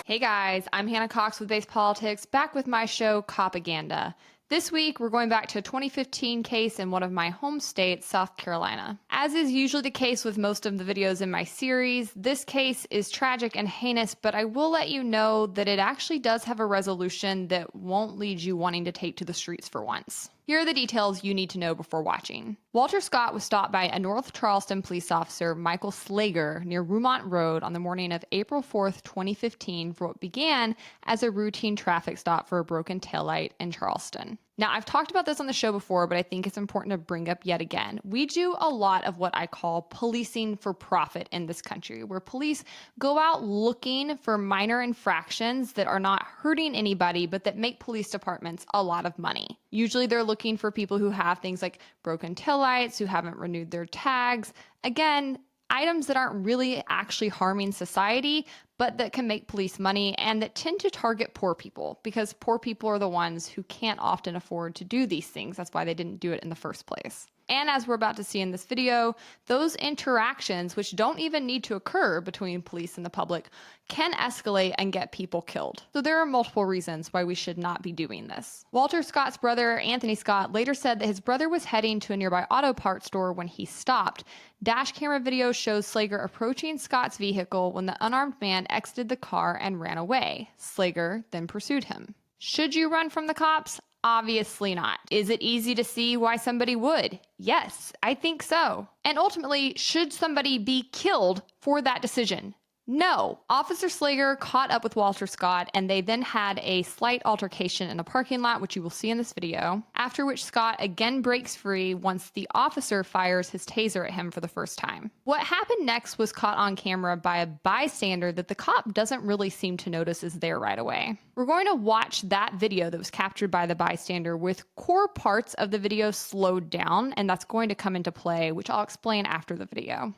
Hey guys, I'm Hannah Cox with Base Politics, back with my show COPAGANDA. This week, we're going back to a 2015 case in one of my home states, South Carolina. As is usually the case with most of the videos in my series, this case is tragic and heinous, but I will let you know that it actually does have a resolution that won't lead you wanting to take to the streets for once. Here are the details you need to know before watching. Walter Scott was stopped by a North Charleston police officer, Michael Slager, near Rumont Road on the morning of April 4th, 2015 for what began as a routine traffic stop for a broken taillight in Charleston. Now, I've talked about this on the show before, but I think it's important to bring up yet again. We do a lot of what I call policing for profit in this country, where police go out looking for minor infractions that are not hurting anybody, but that make police departments a lot of money. Usually they're looking for people who have things like broken taillights, who haven't renewed their tags. Again, items that aren't really actually harming society, but that can make police money and that tend to target poor people because poor people are the ones who can't often afford to do these things. That's why they didn't do it in the first place. And as we're about to see in this video, those interactions, which don't even need to occur between police and the public, can escalate and get people killed. So there are multiple reasons why we should not be doing this. Walter Scott's brother, Anthony Scott, later said that his brother was heading to a nearby auto parts store when he stopped. Dash camera video shows Slager approaching Scott's vehicle when the unarmed man exited the car and ran away. Slager then pursued him. Should you run from the cops? Obviously not. Is it easy to see why somebody would? Yes, I think so. And ultimately, should somebody be killed for that decision? No. Officer Slager caught up with Walter Scott and they then had a slight altercation in a parking lot, which you will see in this video, after which Scott again breaks free once the officer fires his taser at him for the first time. What happened next was caught on camera by a bystander that the cop doesn't really seem to notice is there right away. We're going to watch that video that was captured by the bystander with core parts of the video slowed down, and that's going to come into play, which I'll explain after the video.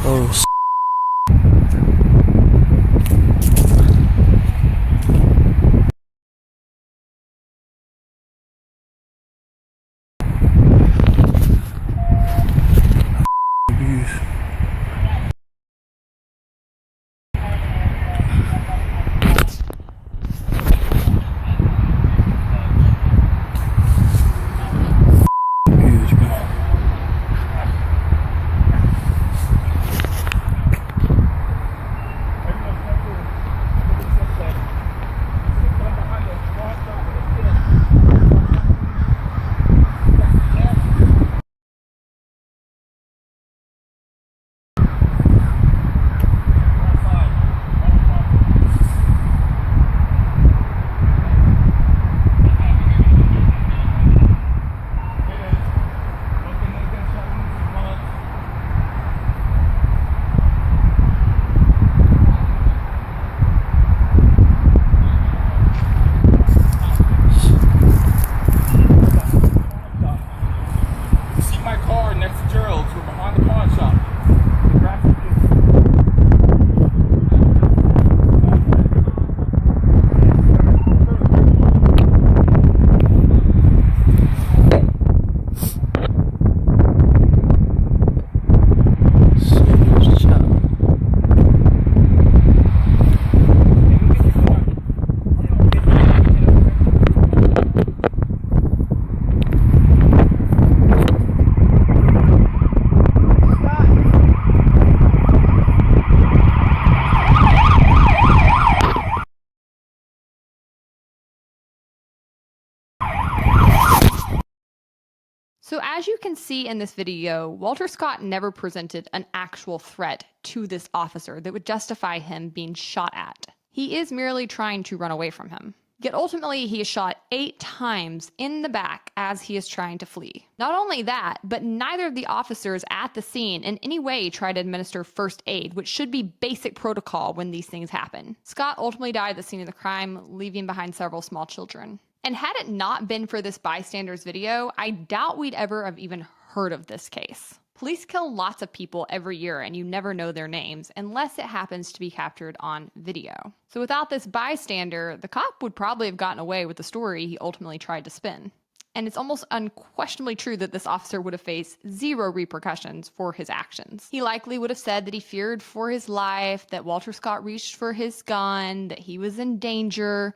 Oh, So as you can see in this video, Walter Scott never presented an actual threat to this officer that would justify him being shot at. He is merely trying to run away from him. Yet ultimately, he is shot 8 times in the back as he is trying to flee. Not only that, but neither of the officers at the scene in any way tried to administer first aid, which should be basic protocol when these things happen. Scott ultimately died at the scene of the crime, leaving behind several small children. And had it not been for this bystander's video, I doubt we'd ever have even heard of this case. Police kill lots of people every year and you never know their names unless it happens to be captured on video. So without this bystander, the cop would probably have gotten away with the story he ultimately tried to spin. And it's almost unquestionably true that this officer would have faced 0 repercussions for his actions. He likely would have said that he feared for his life, that Walter Scott reached for his gun, that he was in danger.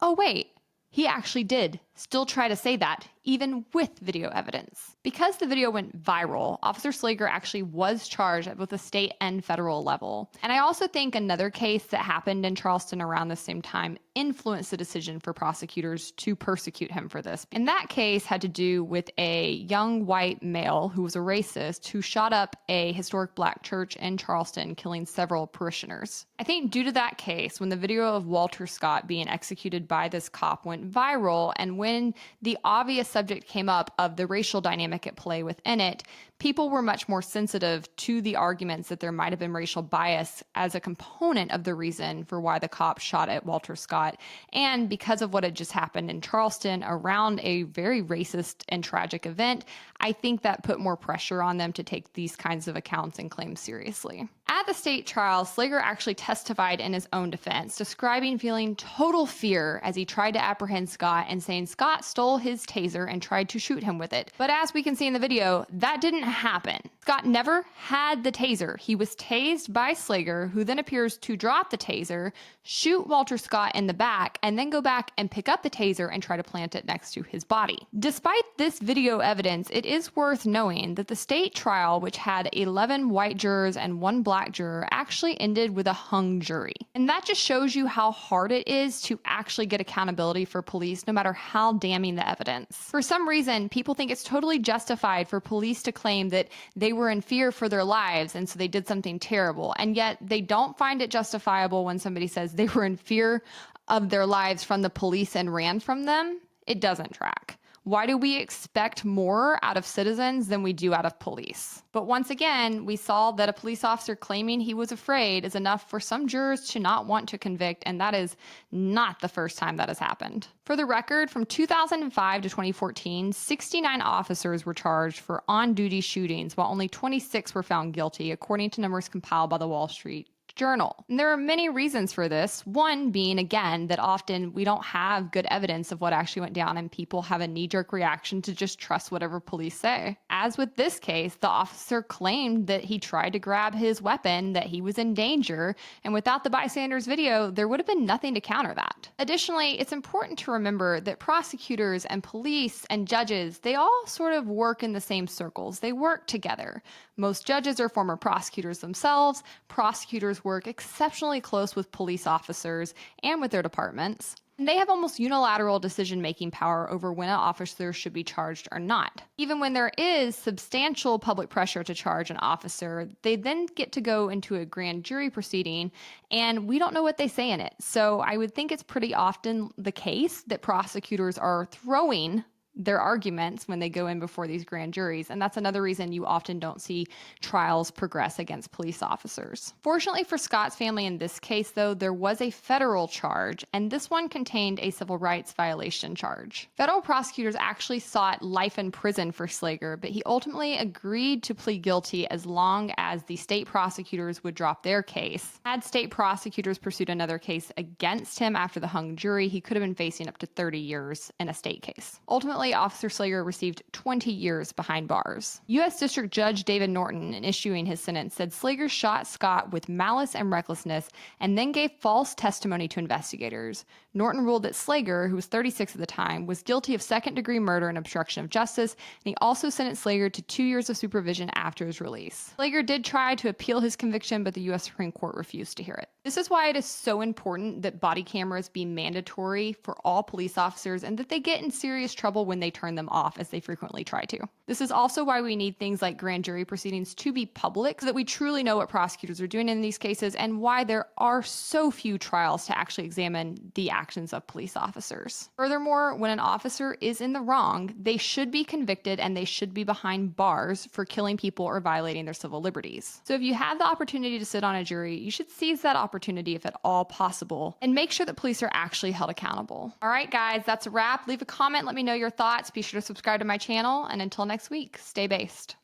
Oh wait, he actually did still try to say that, even with video evidence. Because the video went viral, Officer Slager actually was charged at both the state and federal level. And I also think another case that happened in Charleston around the same time influenced the decision for prosecutors to persecute him for this. And that case had to do with a young white male who was a racist who shot up a historic black church in Charleston, killing several parishioners. I think due to that case, when the video of Walter Scott being executed by this cop went viral, and when the obvious subject came up of the racial dynamic at play within it, people were much more sensitive to the arguments that there might have been racial bias as a component of the reason for why the cop shot at Walter Scott. And because of what had just happened in Charleston around a very racist and tragic event, I think that put more pressure on them to take these kinds of accounts and claims seriously. At the state trial, Slager actually testified in his own defense, describing feeling total fear as he tried to apprehend Scott and saying Scott stole his taser and tried to shoot him with it. But as we can see in the video, that didn't happen. Scott never had the taser. He was tased by Slager, who then appears to drop the taser, shoot Walter Scott in the back, and then go back and pick up the taser and try to plant it next to his body. Despite this video evidence, it is worth knowing that the state trial, which had 11 white jurors and 1 black juror, actually ended with a hung jury. And that just shows you how hard it is to actually get accountability for police, no matter how damning the evidence. For some reason, people think it's totally justified for police to claim that they were in fear for their lives and so they did something terrible. And yet they don't find it justifiable when somebody says they were in fear of their lives from the police and ran from them. It doesn't track. Why do we expect more out of citizens than we do out of police? But once again, we saw that a police officer claiming he was afraid is enough for some jurors to not want to convict, and that is not the first time that has happened. For the record, from 2005 to 2014, 69 officers were charged for on-duty shootings, while only 26 were found guilty, according to numbers compiled by the Wall Street Journal. And there are many reasons for this. One being, again, that often we don't have good evidence of what actually went down and people have a knee-jerk reaction to just trust whatever police say. As with this case, the officer claimed that he tried to grab his weapon, that he was in danger, and without the bystander's video, there would have been nothing to counter that. Additionally, it's important to remember that prosecutors and police and judges, they all sort of work in the same circles. They work together. Most judges are former prosecutors themselves. Prosecutors work exceptionally close with police officers and with their departments. And they have almost unilateral decision-making power over when an officer should be charged or not. Even when there is substantial public pressure to charge an officer, they then get to go into a grand jury proceeding, and we don't know what they say in it. So I would think it's pretty often the case that prosecutors are throwing their arguments when they go in before these grand juries, and that's another reason you often don't see trials progress against police officers. Fortunately for Scott's family in this case, though, there was a federal charge, and this one contained a civil rights violation charge. Federal prosecutors actually sought life in prison for Slager, but he ultimately agreed to plead guilty as long as the state prosecutors would drop their case. Had state prosecutors pursued another case against him after the hung jury, he could have been facing up to 30 years in a state case. Ultimately, Officer Slager received 20 years behind bars. U.S. District Judge David Norton, in issuing his sentence, said Slager shot Scott with malice and recklessness and then gave false testimony to investigators. Norton ruled that Slager, who was 36 at the time, was guilty of second-degree murder and obstruction of justice, and he also sentenced Slager to 2 years of supervision after his release. Slager did try to appeal his conviction, but the U.S. Supreme Court refused to hear it. This is why it is so important that body cameras be mandatory for all police officers and that they get in serious trouble when they turn them off, as they frequently try to. This is also why we need things like grand jury proceedings to be public so that we truly know what prosecutors are doing in these cases, and why there are so few trials to actually examine the actions of police officers. Furthermore, when an officer is in the wrong, they should be convicted and they should be behind bars for killing people or violating their civil liberties. So if you have the opportunity to sit on a jury, you should seize that opportunity if at all possible, and make sure that police are actually held accountable. All right, guys, that's a wrap. Leave a comment, let me know your thoughts. Be sure to subscribe to my channel, and until next week, stay based.